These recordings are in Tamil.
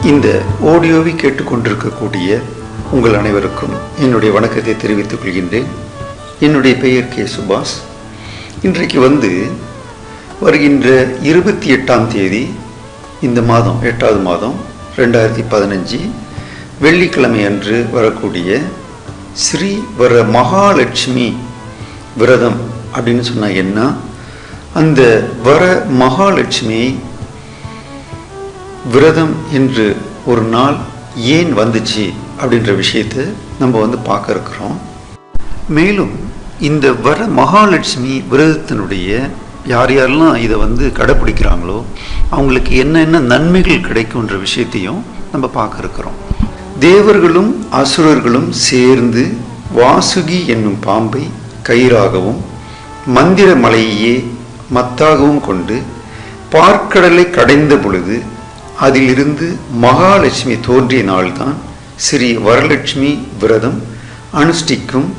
இந்த ஆடியோவை கேட்டுக்கொண்டிருக்கக்கூடிய உங்கள் அனைவருக்கும் என்னுடைய வணக்கத்தை தெரிவித்துக் கொள்கின்றேன். என்னுடைய பெயர் கே. சுபாஷ். இன்றைக்கு வருகின்ற 28ஆம் தேதி இந்த மாதம் 8வது மாதம் 2015 வெள்ளிக்கிழமை அன்று வரக்கூடிய ஸ்ரீ வர மகாலட்சுமி விரதம் அப்படின்னு சொன்னால் என்ன, அந்த வர மகாலட்சுமியை விரதம் என்று ஒரு நாள் ஏன் வந்துச்சு அப்படின்ற விஷயத்தை நம்ம பார்க்க இருக்கிறோம். மேலும் இந்த வர மகாலட்சுமி விரதத்தினுடைய யார் யாரெல்லாம் இதை கடைப்பிடிக்கிறாங்களோ அவங்களுக்கு என்னென்ன நன்மைகள் கிடைக்கும்ன்ற விஷயத்தையும் நம்ம பார்க்க இருக்கிறோம். தேவர்களும் அசுரர்களும் சேர்ந்து வாசுகி என்னும் பாம்பை கயிறாகவும் மந்திர மலையையே மத்தாகவும் கொண்டு பார்க்கடலை கடைந்த பொழுது அதிலிருந்து மகாலட்சுமி தோன்றிய நாள்தான் ஸ்ரீ வரலட்சுமி விரதம் அனுஷ்டிக்கும்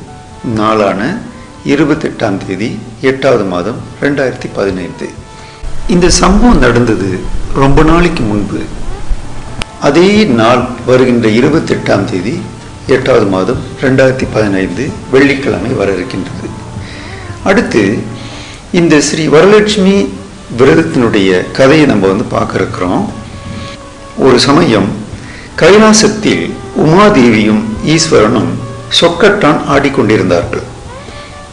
நாளான 28ஆம் தேதி 8வது மாதம் 2015. இந்த சம்பவம் நடந்தது ரொம்ப நாளைக்கு முன்பு. அதே நாள் வருகின்ற 28ஆம் தேதி 8வது மாதம் 2015 வெள்ளிக்கிழமை வர இருக்கின்றது. அடுத்து இந்த ஸ்ரீ வரலட்சுமி விரதத்தினுடைய கதையை நம்ம பார்க்க இருக்கிறோம். ஒரு சமயம் கைலாசத்தில் உமாதேவியும் ஈஸ்வரனும் சொக்கட்டான் ஆடிக்கொண்டிருந்தார்கள்.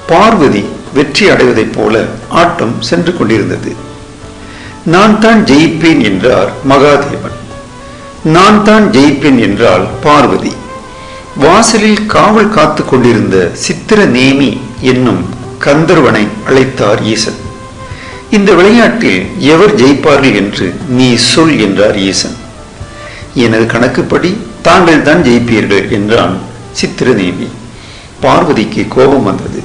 பார்வதி வெற்றி அடைவதைப் போல ஆட்டம் சென்று கொண்டிருந்தது. நான் தான் ஜெயிப்பேன் என்றார் மகாதேவன். நான் தான் ஜெயிப்பேன் என்றால் பார்வதி. வாசலில் காவல் காத்து கொண்டிருந்த சித்திர நேமி என்னும் கந்தர்வனை அழைத்தார் ஈசன். இந்த விளையாட்டில் எவர் ஜெயிப்பார்கள் என்று நீ சொல் என்றார் ஈசன். எனது கணக்குப்படி தாங்கள் தான் ஜெயிப்பீர்கள் என்றான் சித்திரநேமி. பார்வதிக்கு கோபம் வந்தது.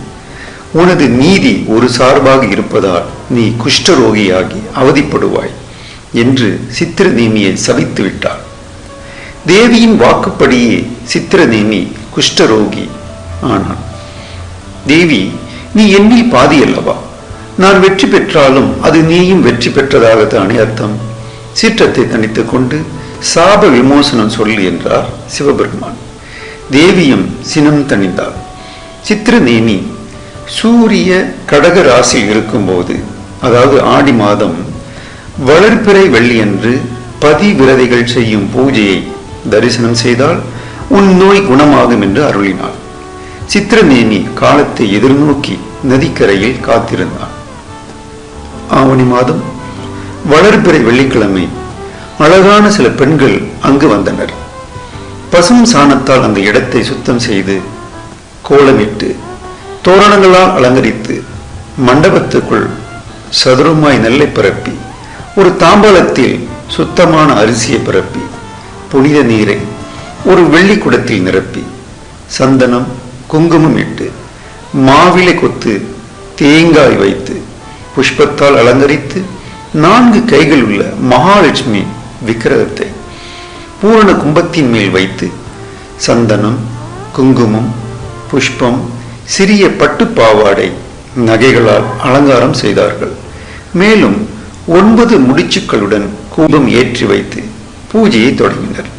உனது நீதி ஒரு சார்பாக இருப்பதால் நீ குஷ்டரோகியாகி அவதிப்படுவாய் என்று சித்திரநேமியை சபித்து விட்டாள். தேவியின் வாக்குப்படியே சித்திரநேமி குஷ்டரோகி ஆனான். தேவி, நீ என்னில் பாதி அல்லவா? நான் வெற்றி பெற்றாலும் அது நீயும் வெற்றி பெற்றதாகத்தானே அர்த்தம். சீற்றத்தை தணித்துக் கொண்டு சாப விமோசனம் சொல்லு என்றார் சிவபெருமான். தேவியும் சினம் தணிந்தாள். சித்திரநேமி சூரிய கடக ராசியில் இருக்கும்போது, அதாவது ஆடி மாதம் வளர்பிறை வெள்ளியன்று பதிவிரதைகள் செய்யும் பூஜையை தரிசனம் செய்தால் உன் நோய் குணமாகும் என்று அருளினாள். சித்திரநேமி காலத்தை எதிர்நோக்கி நதிக்கரையில் காத்திருந்தான். ஆவணி மாதம் வளர்பிறை வெள்ளிக்கிழமை அழகான சில பெண்கள் அங்கு வந்தனர். பசும் சாணத்தால் அந்த இடத்தை சுத்தம் செய்து கோலமிட்டு தோரணங்களால் அலங்கரித்து மண்டபத்துக்குள் சதுரமாய் நெல்லை பரப்பி ஒரு தாம்பாளத்தில் சுத்தமான அரிசியை பரப்பி புனித நீரை ஒரு வெள்ளி குடத்தில் நிரப்பி சந்தனம் குங்குமம் இட்டு மாவிலை கொத்து தேங்காய் வைத்து புஷ்பத்தால் அலங்கரித்து 4 கைகள் உள்ள மகாலட்சுமி விக்கிரகத்தை பூரண கும்பத்தின் மேல் வைத்து சந்தனம் குங்குமம் புஷ்பம் சிறிய பட்டு பாவாடை நகைகளால் அலங்காரம் செய்தார்கள். மேலும் 9 முடிச்சுக்களுடன் கும்பம் ஏற்றி வைத்து பூஜையை தொடங்கினர்.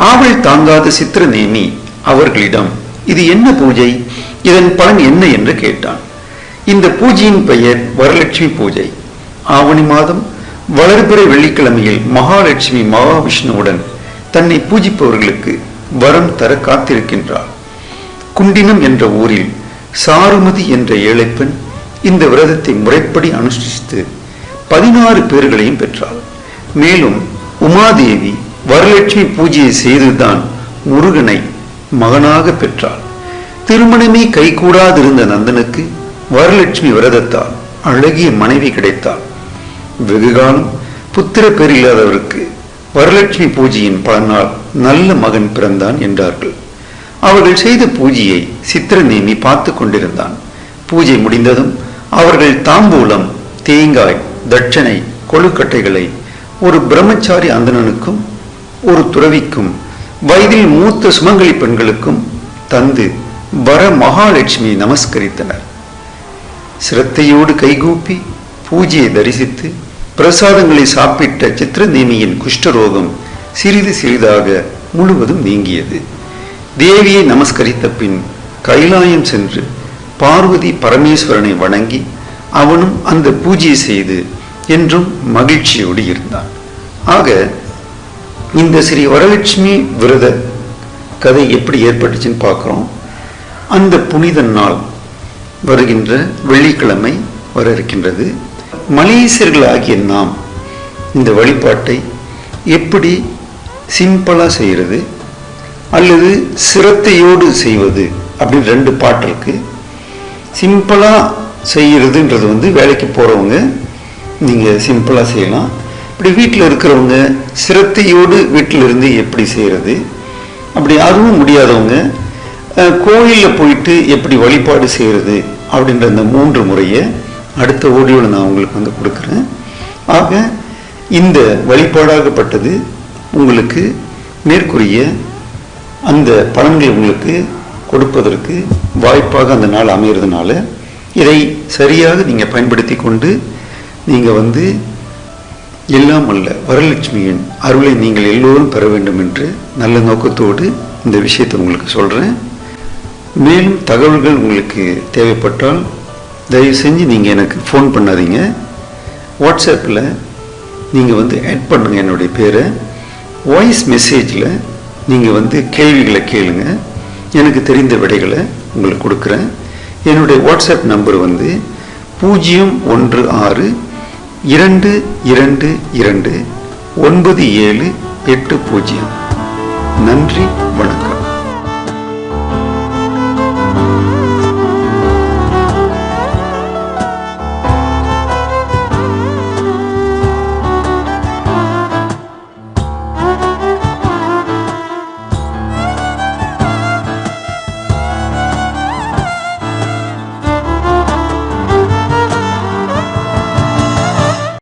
ஆவல் தாங்காத சித்திரநேமி அவர்களிடம் இது என்ன பூஜை, இதன் பலன் என்ன என்று கேட்டான். இந்த பூஜையின் பெயர் வரலட்சுமி பூஜை. ஆவணி மாதம் வளர்பிறை வெள்ளிக்கிழமையில் மகாலட்சுமி மகாவிஷ்ணுவுடன் தன்னை பூஜிப்பவர்களுக்கு வரம் தர காத்திருக்கின்றார். குண்டினம் என்ற ஊரில் சாருமதி என்ற ஏழைப்பெண் இந்த விரதத்தை முறைப்படி அனுஷ்டித்து 16 பேர்களையும் பெற்றாள். மேலும் உமாதேவி வரலட்சுமி பூஜையை செய்துதான் முருகனை மகனாக பெற்றாள். திருமணமே கைகூடாதிருந்த நந்தனுக்கு வரலட்சுமி விரதத்தால் அழகிய மனைவி கிடைத்தாள். வெகுகாலம் புத்திர பேர் இல்லாதவருக்கு வரலட்சுமி பூஜையின் பலனால் நல்ல மகன் பிறந்தான் என்றார்கள். அவர்கள் செய்த பூஜையை சித்திரநேமி பார்த்து கொண்டிருந்தான். பூஜை முடிந்ததும் அவர்கள் தாம்பூலம், தேங்காய், தட்சணை, கொழுக்கட்டைகளை ஒரு பிரம்மச்சாரி அந்தணனுக்கும் ஒரு துறவிக்கும் வயதில் மூத்த சுமங்கலி பெண்களுக்கும் தந்து வர மகாலட்சுமி நமஸ்கரித்தனர். சிரத்தையோடு கைகூப்பி பூஜையை தரிசித்து பிரசாதங்களை சாப்பிட்ட சித்திரநேமியின் குஷ்டரோகம் சிறிது சிறிதாக முழுவதும் நீங்கியது. தேவியை நமஸ்கரித்த பின் கைலாயம் சென்று பார்வதி பரமேஸ்வரனை வணங்கி அவனும் அந்த பூஜையை செய்து என்றும் மகிழ்ச்சியோடு இருந்தான். ஆக இந்த ஸ்ரீ வரலட்சுமி விரத கதை எப்படி ஏற்பட்டுச்சுன்னு பார்க்குறோம். அந்த புனித நாள் வருகின்ற வெள்ளிக்கிழமை வர இருக்கின்றது. மலேசியர்களாகிய நாம் இந்த வழிபாட்டை எப்படி சிம்பிளாக செய்கிறது அல்லது சிரத்தையோடு செய்வது அப்படின்னு 2 பாட்டு இருக்கு. சிம்பிளாக செய்கிறதுன்றது வேலைக்கு போகிறவங்க நீங்கள் சிம்பிளாக செய்யலாம். இப்படி வீட்டில் இருக்கிறவங்க சிரத்தையோடு வீட்டில் இருந்து எப்படி செய்கிறது, அப்படி அதுவும் முடியாதவங்க கோயிலில் போயிட்டு எப்படி வழிபாடு செய்கிறது அப்படின்ற அந்த 3 முறையை அடுத்த ஆடியோவில் நான் உங்களுக்கு கொடுக்குறேன். ஆக இந்த வழிபாடாகப்பட்டது உங்களுக்கு மேற்கூறிய அந்த பலன்களை உங்களுக்கு கொடுப்பதற்கு வாய்ப்பாக அந்த நாள் அமைகிறதுனால இதை சரியாக நீங்கள் பயன்படுத்தி கொண்டு நீங்கள் எல்லாம் அல்ல வரலட்சுமியின் அருளை நீங்கள் எல்லோரும் பெற வேண்டும் என்று நல்ல நோக்கத்தோடு இந்த விஷயத்தை உங்களுக்கு சொல்கிறேன். மேலும் தகவல்கள் உங்களுக்கு தேவைப்பட்டால் தயவு செஞ்சு நீங்கள் எனக்கு ஃபோன் பண்ணாதீங்க. வாட்ஸ்அப்பில் நீங்கள் ஆட் பண்ணுங்கள் என்னுடைய பேரை. வாய்ஸ் மெசேஜில் நீங்கள் கேள்விகளை கேளுங்க. எனக்கு தெரிந்த விடைகளை உங்களுக்கு கொடுக்குறேன். என்னுடைய வாட்ஸ்அப் நம்பர் 016-222-9780. நன்றி, வணக்கம்.